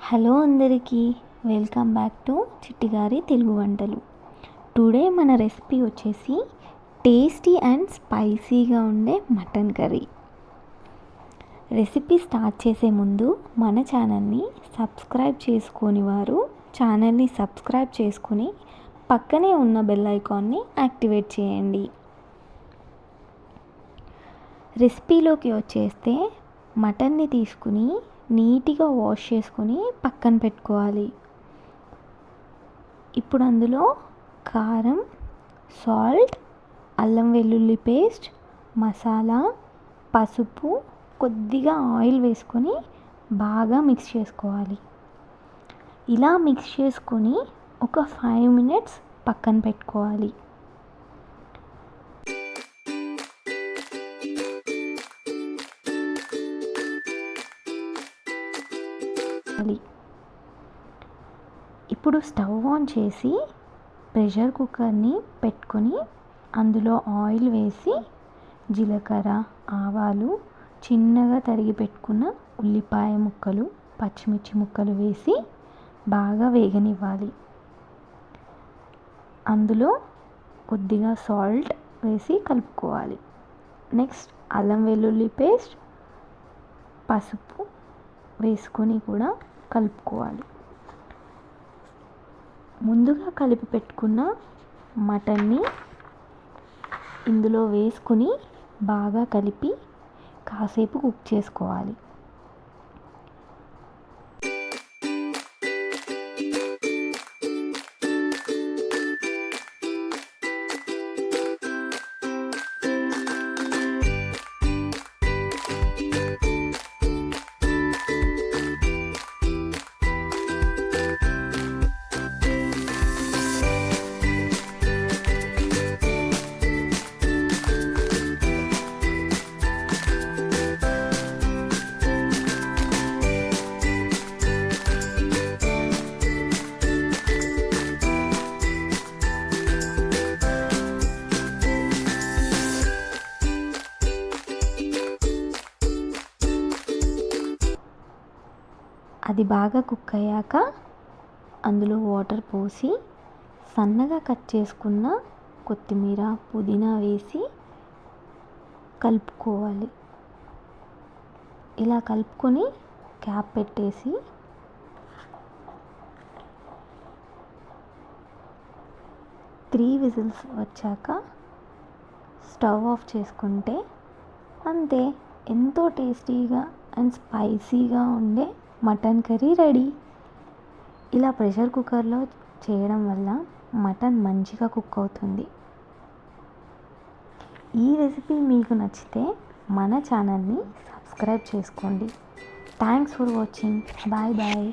Hello అందరికీ, welcome back to చిట్టిగారి Telugu వంటలు. Today మన రెసిపీ వచ్చేసి టేస్టీ అండ్ స్పైసీగా ఉండే మటన్ కర్రీ. రెసిపీ స్టార్ట్ చేసే ముందు మన ఛానల్ని సబ్స్క్రైబ్ చేసుకొని వారు ఛానల్ని సబ్స్క్రైబ్ చేసుకొని పక్కనే ఉన్న బెల్ ఐకాన్ని యాక్టివేట్ చేయండి. రెసిపీలోకి వచ్చేస్తే మటన్ని తీసుకుని నీట్గా వాష్ చేసుకొని పక్కన పెట్టుకోవాలి. ఇప్పుడు అందులో కారం, సాల్ట్, అల్లం వెల్లుల్లి పేస్ట్, మసాలా, పసుపు, కొద్దిగా ఆయిల్ వేసుకొని బాగా మిక్స్ చేసుకోవాలి. ఇలా మిక్స్ చేసుకొని ఒక 5 మినిట్స్ పక్కన పెట్టుకోవాలి. ఇప్పుడు స్టవ్ ఆన్ చేసి ప్రెషర్ కుక్కర్ని పెట్టుకొని అందులో ఆయిల్ వేసి జీలకర్ర, ఆవాలు, చిన్నగా తరిగి పెట్టుకున్న ఉల్లిపాయ ముక్కలు, పచ్చిమిర్చి ముక్కలు వేసి బాగా వేగనివ్వాలి. అందులో కొద్దిగా సాల్ట్ వేసి కలుపుకోవాలి. నెక్స్ట్ అల్లం వెల్లుల్లి పేస్ట్, పసుపు వేసుకొని కూడా కలుపుకోవాలి. ముందుగా కలిపి పెట్టుకున్న మటన్ని ఇందులో వేసుకుని బాగా కలిపి కాసేపు కుక్ చేసుకోవాలి. అది బాగా కుక్ అయ్యాక అందులో వాటర్ పోసి సన్నగా కట్ చేసుకున్న కొత్తిమీర, పుదీనా వేసి కలుపుకోవాలి. ఇలా కలుపుకొని క్యాప్ పెట్టేసి 3 విజిల్స్ వచ్చాక స్టవ్ ఆఫ్ చేసుకుంటే అంతే, ఎంతో టేస్టీగా అండ్ స్పైసీగా ఉండే మటన్ కర్రీ రెడీ. ఇలా ప్రెషర్ కుక్కర్లో చేయడం వల్ల మటన్ మంచిగా కుక్ అవుతుంది. ఈ రెసిపీ మీకు నచ్చితే మన ఛానల్ని సబ్స్క్రైబ్ చేసుకోండి. Thanks for watching. Bye bye.